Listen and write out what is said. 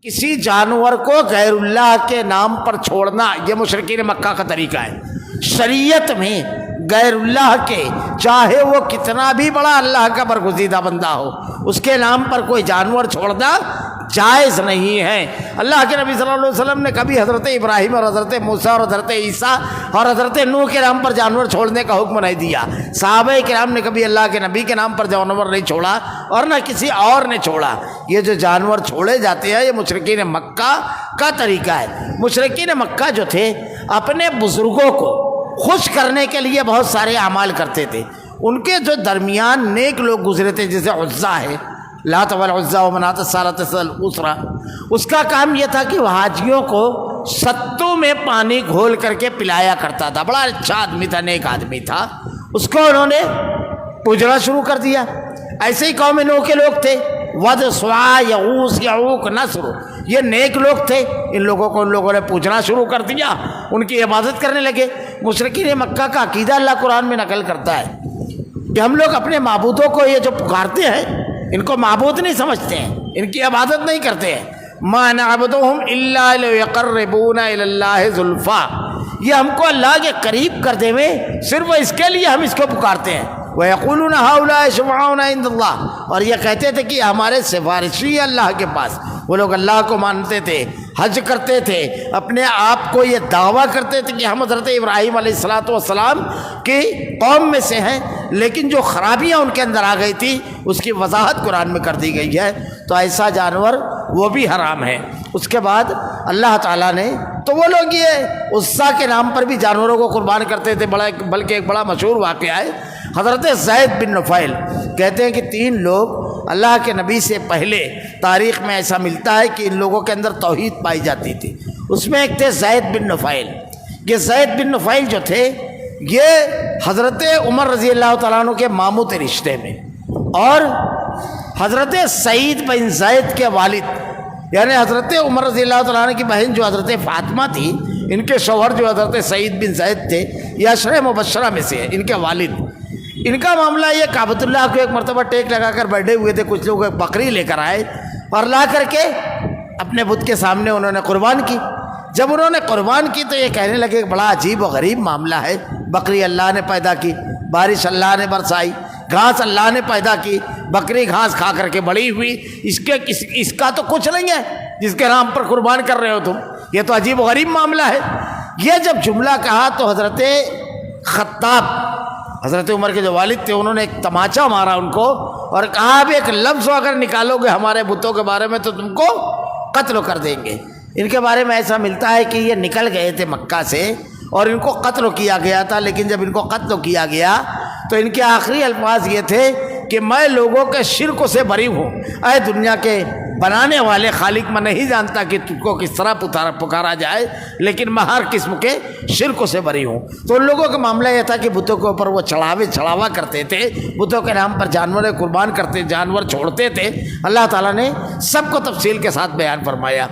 کسی جانور کو غیر اللہ کے نام پر چھوڑنا یہ مشرکین مکہ کا طریقہ ہے۔ شریعت میں غیر اللہ کے، چاہے وہ کتنا بھی بڑا اللہ کا برگزیدہ بندہ ہو، اس کے نام پر کوئی جانور چھوڑنا جائز نہیں ہے۔ اللہ کے نبی صلی اللہ علیہ وسلم نے کبھی حضرت ابراہیم اور حضرت موسیٰ اور حضرت عیسیٰ اور حضرت نوح کے نام پر جانور چھوڑنے کا حکم نہیں دیا۔ صحابہ کرام نے کبھی اللہ کے نبی کے نام پر جانور نہیں چھوڑا اور نہ کسی اور نے چھوڑا۔ یہ جو جانور چھوڑے جاتے ہیں یہ مشرکین مکہ کا طریقہ ہے۔ مشرکین مکہ جو تھے اپنے بزرگوں کو خوش کرنے کے لیے بہت سارے اعمال کرتے تھے۔ ان کے جو درمیان نیک لوگ گزرے تھے، جیسے عزا ہے، لات والعزا ومناۃ الثالثۃ الاخری، اس کا کام یہ تھا کہ وہ حاجیوں کو ستوں میں پانی گھول کر کے پلایا کرتا تھا۔ بڑا اچھا آدمی تھا، نیک آدمی تھا، اس کو انہوں نے پوجنا شروع کر دیا۔ ایسے ہی قوم نوح کے لوگ تھے، ود، سواع، یغوث، یعوق، نصر، یہ نیک لوگ تھے، ان لوگوں کو ان لوگوں نے پوجنا شروع کر دیا، ان کی عبادت کرنے لگے۔ مشرکین مکہ کا عقیدہ اللہ قرآن میں نقل کرتا ہے کہ ہم لوگ اپنے معبودوں کو یہ جو پکارتے ہیں ان کو معبود نہیں سمجھتے ہیں، ان کی عبادت نہیں کرتے ہیں۔ ما نعبدهم الا ليقربونا الى الله زلفى، یہ ہم کو اللہ کے قریب کر دے میں، صرف اس کے لیے ہم اس کو پکارتے ہیں۔ وَيَقُولُونَ هَؤُلَاءِ شُفَعَاؤُنَا عِندَ اللَّهِ، اور یہ کہتے تھے کہ ہمارے سفارشی ہیں اللہ کے پاس۔ وہ لوگ اللہ کو مانتے تھے، حج کرتے تھے، اپنے آپ کو یہ دعویٰ کرتے تھے کہ ہم حضرت ابراہیم علیہ السلام کی قوم میں سے ہیں، لیکن جو خرابیاں ان کے اندر آ گئی تھی اس کی وضاحت قرآن میں کر دی گئی ہے۔ تو ایسا جانور وہ بھی حرام ہے۔ اس کے بعد اللہ تعالیٰ نے، تو وہ لوگ یہ عزا کے نام پر بھی جانوروں کو قربان کرتے تھے، بلکہ ایک بڑا مشہور واقعہ ہے۔ حضرت زید بن نفیل کہتے ہیں کہ 3 لوگ اللہ کے نبی سے پہلے تاریخ میں ایسا ملتا ہے کہ ان لوگوں کے اندر توحید پائی جاتی تھی۔ اس میں ایک تھے زید بن نفیل۔ یہ زید بن نفیل جو تھے یہ حضرت عمر رضی اللہ تعالیٰ عنہ کے ماموں تھے رشتے میں، اور حضرت سعید بن زید کے والد، یعنی حضرت عمر رضی اللہ تعالیٰ عنہ کی بہن جو حضرت فاطمہ تھی، ان کے شوہر جو حضرت سعید بن زید تھے یہ عشرہ مبشرہ میں سے ہیں، ان کے والد۔ ان کا معاملہ یہ، کعبۃ اللہ کو ایک مرتبہ ٹیک لگا کر بیٹھے ہوئے تھے، کچھ لوگ ایک بکری لے کر آئے اور لا کر کے اپنے بت کے سامنے انہوں نے قربان کی۔ جب انہوں نے قربان کی تو یہ کہنے لگے کہ بڑا عجیب و غریب معاملہ ہے، بکری اللہ نے پیدا کی، بارش اللہ نے برسائی، گھاس اللہ نے پیدا کی، بکری گھاس کھا کر کے بڑی ہوئی، اس کا تو کچھ نہیں ہے جس کے نام پر قربان کر رہے ہو تم، یہ تو عجیب و غریب معاملہ ہے۔ یہ جب جملہ کہا تو حضرت خطاب، حضرت عمر کے جو والد تھے، انہوں نے ایک تماچا مارا ان کو اور کہا اب ایک لفظ اگر نکالو گے ہمارے بتوں کے بارے میں تو تم کو قتل کر دیں گے۔ ان کے بارے میں ایسا ملتا ہے کہ یہ نکل گئے تھے مکہ سے اور ان کو قتل کیا گیا تھا، لیکن جب ان کو قتل کیا گیا تو ان کے آخری الفاظ یہ تھے کہ میں لوگوں کے شرک سے بری ہوں، اے دنیا کے بنانے والے خالق، میں نہیں جانتا کہ تجھ کو کس طرح پکارا جائے، لیکن میں ہر قسم کے شرک سے بری ہوں۔ تو ان لوگوں کا معاملہ یہ تھا کہ بتوں کے اوپر وہ چڑھاوا کرتے تھے، بتوں کے نام پر جانور قربان کرتے، جانور چھوڑتے تھے۔ اللہ تعالیٰ نے سب کو تفصیل کے ساتھ بیان فرمایا۔